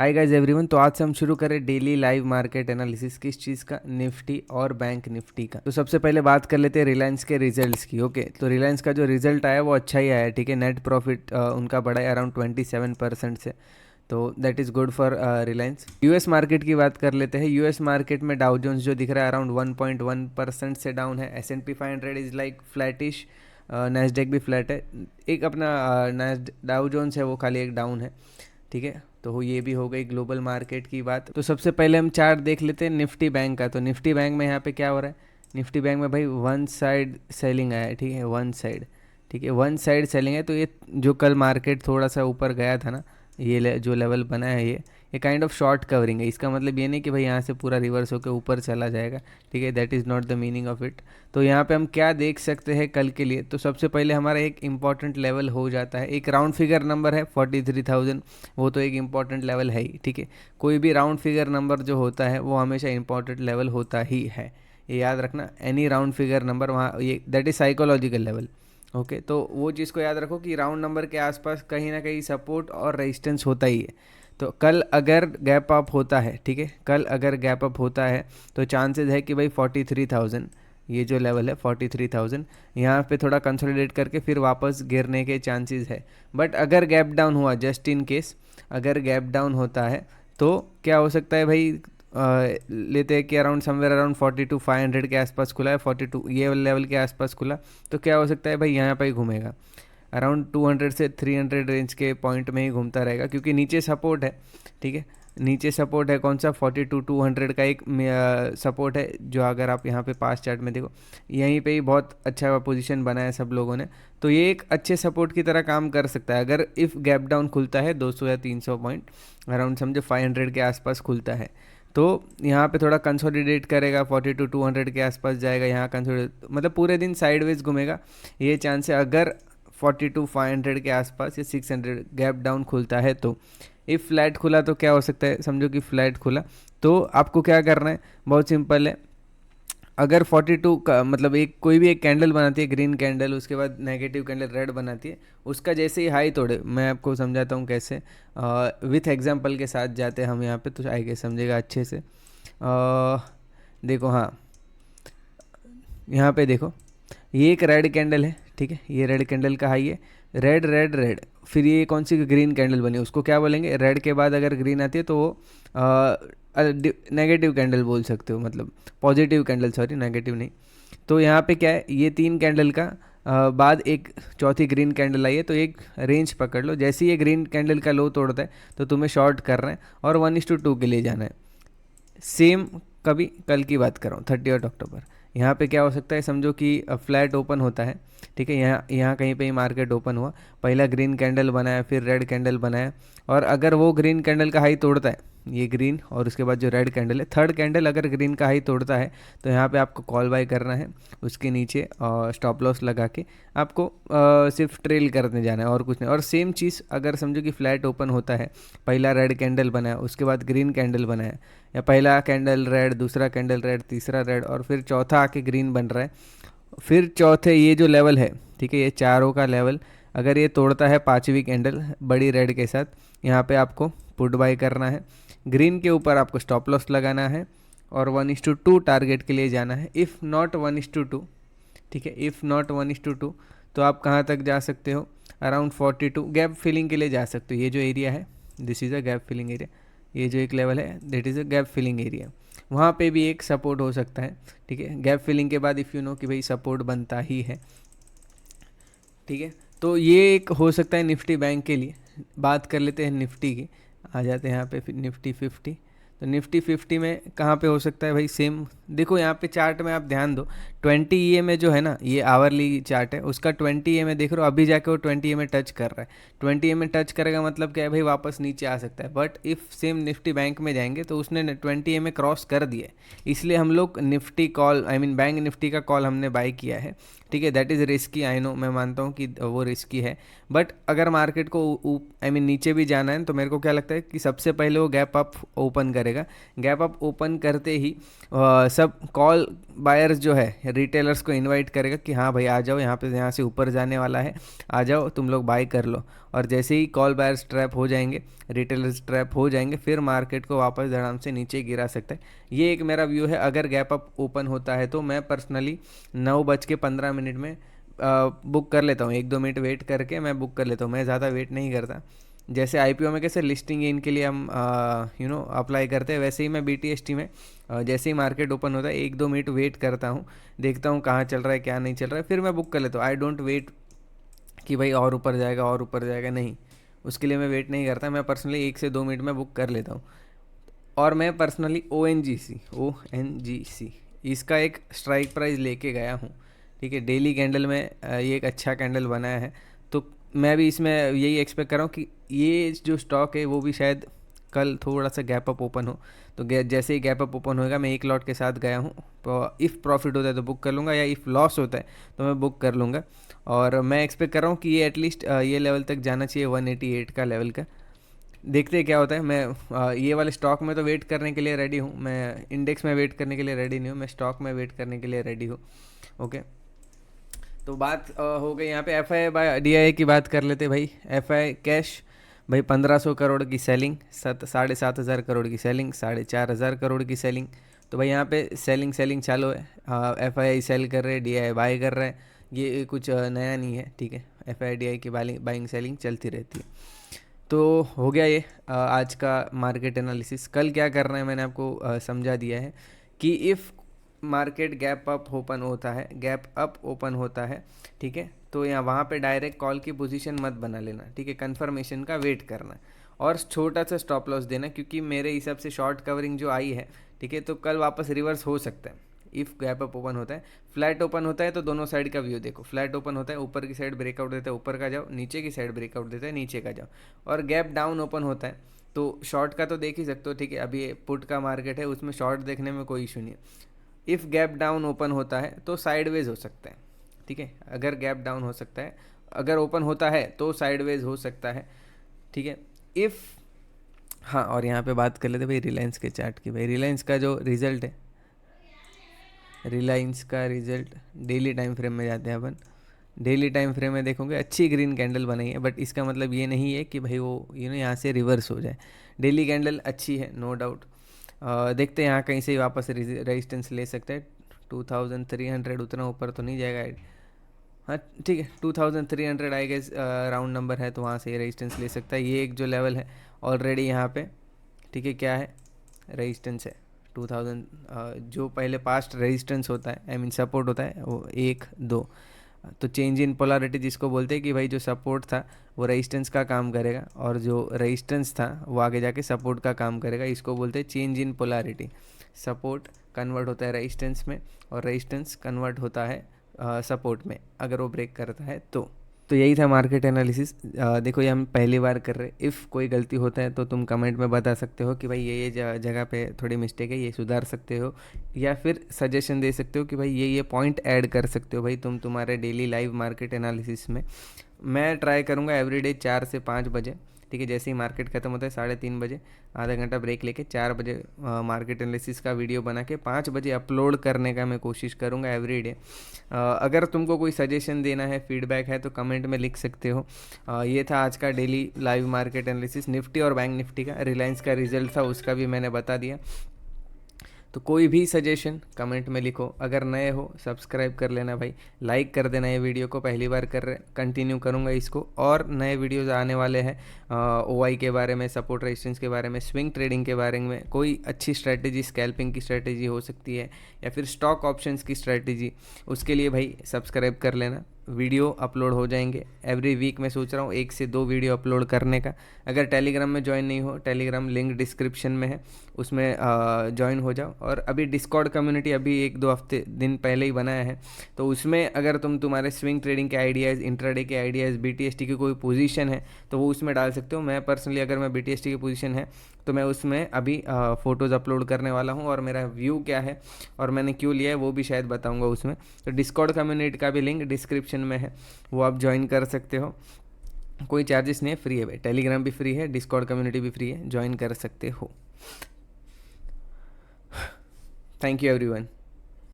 Hi guys everyone. तो आज से हम शुरू करें डेली लाइव मार्केट एनालिसिस। किस चीज़ का? निफ्टी और बैंक निफ्टी का। तो सबसे पहले बात कर लेते हैं रिलायंस के रिजल्ट्स की। ओके, तो रिलायंस का जो रिजल्ट आया वो अच्छा ही आया, ठीक है। नेट प्रॉफिट उनका बढ़ा है अराउंड 27% से, तो that is good for Reliance. US market की बात कर लेते हैं। यूएस मार्केट में डाउ जोन्स जो दिख रहा है अराउंड 1.1% से डाउन है। S&P 500 is like flattish, Nasdaq भी फ्लैट है। एक अपना डाउ जोन्स है वो खाली एक डाउन है, ठीक है। तो ये भी हो गई ग्लोबल मार्केट की बात। तो सबसे पहले हम चार्ट देख लेते हैं निफ्टी बैंक का। तो निफ्टी बैंक में यहाँ पे क्या हो रहा है? निफ्टी बैंक में भाई वन साइड सेलिंग आया है, ठीक है, वन साइड, ठीक है, वन साइड सेलिंग है। तो ये जो कल मार्केट थोड़ा सा ऊपर गया था ना, ये जो लेवल बना है ये काइंड ऑफ शॉर्ट कवरिंग है। इसका मतलब ये नहीं कि भाई यहाँ से पूरा रिवर्स होकर ऊपर चला जाएगा, ठीक है। That is not the meaning of it. तो यहाँ पे हम क्या देख सकते हैं कल के लिए? तो सबसे पहले हमारा एक इंपॉर्टेंट लेवल हो जाता है, एक राउंड फिगर नंबर है 43,000। वो तो एक इंपॉर्टेंट लेवल है ही, ठीक है। कोई भी राउंड फिगर नंबर जो होता है वो हमेशा इंपॉर्टेंट लेवल होता ही है, ये याद रखना। एनी राउंड फिगर नंबर वहाँ ये that is psychological level. Okay, तो वो चीज़ को याद रखो कि राउंड नंबर के आसपास कहीं ना कहीं सपोर्ट और रेजिस्टेंस होता ही है। तो कल अगर गैप अप होता है, ठीक है, कल अगर गैप अप होता है तो चांसेस है कि भाई 43,000, ये जो लेवल है 43,000, यहाँ पे थोड़ा कंसोलिडेट करके फिर वापस गिरने के चांसेस है। बट अगर गैप डाउन हुआ, जस्ट इन केस अगर गैप डाउन होता है तो क्या हो सकता है भाई? लेते हैं कि अराउंड समवेयर अराउंड 42,500 के आसपास खुला है, 42 ये लेवल के आसपास खुला, तो क्या हो सकता है भाई? यहाँ पे ही घूमेगा अराउंड 200 से 300 रेंज के पॉइंट में ही घूमता रहेगा, क्योंकि नीचे सपोर्ट है, ठीक है। नीचे सपोर्ट है कौन सा? 42,200 का एक सपोर्ट है, जो अगर आप यहाँ पे पास चार्ट में देखो, यहीं पे ही बहुत अच्छा पोजीशन बनाया है सब लोगों ने। तो ये एक अच्छे सपोर्ट की तरह काम कर सकता है अगर इफ़ गैप डाउन खुलता है 200 या 300 पॉइंट, अराउंड समझो 500 के आसपास खुलता है, तो यहाँ पे थोड़ा कंसोलिडेट करेगा, 42,200 के आसपास जाएगा, यहाँ कंसोलिडेट मतलब पूरे दिन साइडवेज घूमेगा, ये चांस है। अगर 42,500 के आसपास या 600 गैप डाउन खुलता है तो इफ़ फ्लैट खुला तो क्या हो सकता है? समझो कि फ्लैट खुला, तो आपको क्या करना है? बहुत सिंपल है। अगर 42 का मतलब एक कोई भी एक कैंडल बनाती है, ग्रीन कैंडल, उसके बाद नेगेटिव कैंडल रेड बनाती है, उसका जैसे ही हाई तोड़े, मैं आपको समझाता हूँ कैसे, विथ एग्जांपल के साथ जाते हैं हम यहाँ पे, तो आई गेस समझेगा अच्छे से। देखो, हाँ, यहाँ पे देखो, ये एक रेड कैंडल है, ठीक है, ये रेड कैंडल का हाई है, रेड रेड रेड, फिर ये कौन सी ग्रीन कैंडल बनी, उसको क्या बोलेंगे? रेड के बाद अगर ग्रीन आती है तो वो नेगेटिव कैंडल बोल सकते हो, मतलब पॉजिटिव कैंडल, सॉरी नेगेटिव नहीं। तो यहाँ पे क्या है, ये तीन कैंडल का बाद एक चौथी ग्रीन कैंडल आई है, तो एक रेंज पकड़ लो। जैसे ही ये ग्रीन कैंडल का लो तोड़ता है तो तुम्हें शॉर्ट करना है और 1:2 के लिए जाना है। सेम कभी कल की बात कर रहा हूँ, 30 अक्टूबर। यहाँ पे क्या हो सकता है? समझो कि फ्लैट ओपन होता है, ठीक है, यहाँ यहाँ कहीं पे ही मार्केट ओपन हुआ, पहला ग्रीन कैंडल बनाया, फिर रेड कैंडल बनाया, और अगर वो ग्रीन कैंडल का हाई तोड़ता है, ये ग्रीन और उसके बाद जो रेड कैंडल है, थर्ड कैंडल अगर ग्रीन का हाई तोड़ता है, तो यहाँ पे आपको कॉल बाय करना है, उसके नीचे स्टॉप लॉस लगा के आपको सिर्फ ट्रेल करने जाना है और कुछ नहीं। और सेम चीज़ अगर समझो कि फ्लैट ओपन होता है, पहला रेड कैंडल बनाया, उसके बाद ग्रीन कैंडल बनाया, या पहला कैंडल रेड, दूसरा कैंडल रेड, तीसरा रेड, और फिर चौथा आके ग्रीन बन रहा है, फिर चौथे ये जो लेवल है, ठीक है, ये चारों का लेवल अगर ये तोड़ता है पांचवी कैंडल बड़ी रेड के साथ, यहाँ पे आपको पुट बाय करना है, ग्रीन के ऊपर आपको स्टॉप लॉस लगाना है और 1:2 टारगेट के लिए जाना है। इफ़ नॉट 1:2, ठीक है, इफ़ नॉट 1:2, तो आप कहाँ तक जा सकते हो? अराउंड 42 गैप फिलिंग के लिए जा सकते हो। ये जो एरिया है, this is a gap filling area, ये जो एक लेवल है that is a gap filling area, वहाँ पे भी एक सपोर्ट हो सकता है, ठीक है। गैप फिलिंग के बाद इफ़ यू नो कि भाई सपोर्ट बनता ही है, ठीक है। तो ये एक हो सकता है निफ्टी बैंक के लिए। बात कर लेते हैं निफ्टी की, आ जाते हैं यहाँ पे निफ्टी 50। तो निफ्टी 50 में कहाँ पे हो सकता है भाई? सेम देखो, यहाँ पे चार्ट में आप ध्यान दो, 20 EM में जो है ना, ये आवरली चार्ट है, उसका 20 EM में देख रहे हो, अभी जाके वो 20 EM में टच कर रहा है। 20 EM में टच करेगा मतलब क्या है भाई? वापस नीचे आ सकता है। But if same Nifty bank में जाएंगे तो उसने 20 EM में क्रॉस कर दिया है, इसलिए हम लोग Nifty call, I mean bank Nifty का कॉल हमने बाय किया है, ठीक है। That is risky, I know, मैं मानता हूँ कि वो रिस्की है, बट अगर मार्केट को आई मीन नीचे भी जाना है तो मेरे को क्या लगता है कि सबसे पहले वो गैप अप ओपन करेगा, करेगा। गैप अप ओपन करते ही सब कॉल बायर्स जो है रिटेलर्स को इनवाइट करेगा कि हाँ भाई आ जाओ, यहाँ पे यहाँ से ऊपर जाने वाला है, आ जाओ तुम लोग बाय कर लो। और जैसे ही कॉल बायर्स ट्रैप हो जाएंगे, रिटेलर्स ट्रैप हो जाएंगे, फिर मार्केट को वापस धड़ाम से नीचे गिरा सकता है। ये एक मेरा व्यू है। अगर गैप अप ओपन होता है तो मैं पर्सनली 9:15 में बुक कर लेता हूँ। 1-2 मिनट वेट करके मैं बुक कर लेता हूँ, मैं ज़्यादा वेट नहीं करता। जैसे आईपीओ में कैसे लिस्टिंग इनके लिए हम अप्लाई करते हैं, वैसे ही मैं बीटीएसटी में जैसे ही मार्केट ओपन होता है 1-2 मिनट वेट करता हूँ, देखता हूँ कहाँ चल रहा है क्या नहीं चल रहा है, फिर मैं बुक कर लेता हूँ। आई डोंट वेट कि भाई और ऊपर जाएगा और ऊपर जाएगा, नहीं, उसके लिए मैं वेट नहीं करता। मैं पर्सनली 1 से 2 मिनट में बुक कर लेता हूँ। और मैं पर्सनली ओ एन जी सी इसका एक स्ट्राइक प्राइस लेके गया हूँ, ठीक है। डेली कैंडल में ये एक अच्छा कैंडल बनाया है, तो मैं भी इसमें यही एक्सपेक्ट कर रहा हूँ कि ये जो स्टॉक है वो भी शायद कल थोड़ा सा गैप अप ओपन हो। तो जैसे ही गैप अप ओपन होएगा मैं एक लॉट के साथ गया हूँ, तो इफ़ प्रॉफिट होता है तो बुक कर लूँगा, या इफ़ लॉस होता है तो मैं बुक कर लूँगा। और मैं एक्सपेक्ट कर रहा हूँ कि ये एटलीस्ट ये लेवल तक जाना चाहिए, 188 का लेवल का। देखते हैं क्या होता है। मैं ये वाले स्टॉक में तो वेट करने के लिए रेडी हूँ, मैं इंडेक्स में वेट करने के लिए रेडी नहीं हूँ, मैं स्टॉक में वेट करने के लिए रेडी हूँ। ओके, तो बात हो गई यहाँ पे F I by D I की बात कर लेते भाई। एफ आई कैश भाई 1500 करोड़ की सेलिंग, 7,500 करोड़ की सेलिंग, 4,500 करोड़ की सेलिंग। तो भाई यहाँ पे सेलिंग सेलिंग चालू है। एफ आई सेल कर रहे हैं, डी आई बाय कर रहे हैं, ये कुछ नया नहीं है, ठीक है। एफ आई डी आई की बाइंग सेलिंग चलती रहती है। तो हो गया ये आज का मार्केट एनालिसिस। कल क्या करना है मैंने आपको समझा दिया है कि if market gap up open होता है, गैप अप ओपन होता है, ठीक है, तो यहाँ वहाँ पे डायरेक्ट कॉल की पोजीशन मत बना लेना, ठीक है। कंफर्मेशन का वेट करना और छोटा सा स्टॉप लॉस देना, क्योंकि मेरे हिसाब से शॉर्ट कवरिंग जो आई है, ठीक है, तो कल वापस रिवर्स हो सकता है। इफ़ गैप अप ओपन होता है, फ्लैट ओपन होता है तो दोनों साइड का व्यू देखो। फ्लैट ओपन होता है, ऊपर की साइड ब्रेकआउट देता है, ऊपर का जाओ, नीचे की साइड ब्रेकआउट देता है, नीचे का जाओ। और गैप डाउन ओपन होता है तो शॉर्ट का तो देख ही सकते हो, ठीक है। अभी पुट का मार्केट है, उसमें शॉर्ट देखने में कोई इशू नहीं है। इफ़ गैप डाउन ओपन होता है तो साइडवेज हो सकता है, ठीक है। अगर गैप डाउन हो सकता है, अगर ओपन होता है तो साइडवेज हो सकता है, ठीक है। इफ़ हाँ, और यहाँ पे बात कर लेते भाई रिलायंस के चार्ट की। भाई रिलायंस का जो रिजल्ट है, रिलायंस का रिजल्ट डेली टाइम फ्रेम में जाते हैं अपन। डेली टाइम फ्रेम में देखोगे अच्छी ग्रीन कैंडल बनाई है, बट इसका मतलब ये नहीं है कि भाई वो यहाँ से रिवर्स हो जाए। डेली कैंडल अच्छी है, नो डाउट। देखते हैं यहाँ कहीं से वापस रेजिस्टेंस ले सकते हैं। 2300 उतना ऊपर तो नहीं जाएगा, हाँ ठीक है। 2300 आई गेस राउंड नंबर है, तो वहाँ से रेजिस्टेंस ले सकता है। ये एक जो लेवल है ऑलरेडी यहाँ पे, ठीक है, क्या है, रेजिस्टेंस है 2000। जो पहले पास्ट रेजिस्टेंस होता है, आई मीन सपोर्ट होता है, वो 1-2। तो चेंज इन पोलैरिटी जिसको बोलते हैं कि भाई जो सपोर्ट था वो रेजिस्टेंस का काम करेगा, और जो रेजिस्टेंस था वो आगे जाके सपोर्ट का काम करेगा, इसको बोलते हैं change in polarity. Support convert होता है रेजिस्टेंस में, और रेजिस्टेंस कन्वर्ट होता है सपोर्ट में, अगर वो ब्रेक करता है तो यही था मार्केट एनालिसिस। देखो ये हम पहली बार कर रहे, इफ़ कोई गलती होता है तो तुम कमेंट में बता सकते हो कि भाई ये जगह पे थोड़ी मिस्टेक है, ये सुधार सकते हो, या फिर सजेशन दे सकते हो कि भाई ये पॉइंट ऐड कर सकते हो भाई तुम तुम्हारे डेली लाइव मार्केट एनालिसिस में। मैं ट्राई करूँगा एवरीडे 4 से 5 बजे, ठीक है। जैसे ही मार्केट खत्म होता है 3:30 बजे, आधा घंटा ब्रेक लेके 4 बजे मार्केट एनालिसिस का वीडियो बना के 5 बजे अपलोड करने का मैं कोशिश करूँगा एवरीडे। अगर तुमको कोई सजेशन देना है, फीडबैक है, तो कमेंट में लिख सकते हो। ये था आज का daily live market analysis. Nifty और बैंक निफ्टी का, रिलायंस का रिजल्ट था उसका भी मैंने बता दिया। तो कोई भी सजेशन कमेंट में लिखो। अगर नए हो सब्सक्राइब कर लेना भाई, लाइक कर देना। ये वीडियो को पहली बार कर रहे, कंटिन्यू करूँगा इसको, और नए वीडियोस आने वाले हैं ओआई के बारे में, सपोर्ट रेजिस्टेंस के बारे में, स्विंग ट्रेडिंग के बारे में, कोई अच्छी स्ट्रैटेजी, स्कैल्पिंग की स्ट्रैटेजी हो सकती है, या फिर स्टॉक ऑप्शंस की स्ट्रैटेजी, उसके लिए भाई सब्सक्राइब कर लेना। वीडियो अपलोड हो जाएंगे एवरी वीक। मैं सोच रहा हूँ 1 से 2 वीडियो अपलोड करने का। अगर टेलीग्राम में ज्वाइन नहीं हो, टेलीग्राम लिंक डिस्क्रिप्शन में है, उसमें ज्वाइन हो जाओ। और अभी डिस्कॉर्ड कम्युनिटी अभी 1-2 हफ्ते दिन पहले ही बनाया है, तो उसमें अगर तुम्हारे स्विंग ट्रेडिंग के आइडियाज़, इंट्राडे के आइडियाज़, बीटीएसटी की कोई पोजीशन है तो वो उसमें डाल सकते हो। मैं पर्सनली अगर मैं बीटीएसटी की पोजीशन है तो मैं उसमें अभी फ़ोटोज़ अपलोड करने वाला हूँ, और मेरा व्यू क्या है और मैंने क्यों लिया है वो भी शायद बताऊँगा उसमें। तो डिस्कॉर्ड कम्युनिटी का भी लिंक डिस्क्रिप्शन में है, वो आप ज्वाइन कर सकते हो। कोई चार्जेस नहीं है, फ्री है भाई। टेलीग्राम भी फ्री है, डिस्कॉर्ड कम्युनिटी भी फ्री है, ज्वाइन कर सकते हो। Thank you everyone.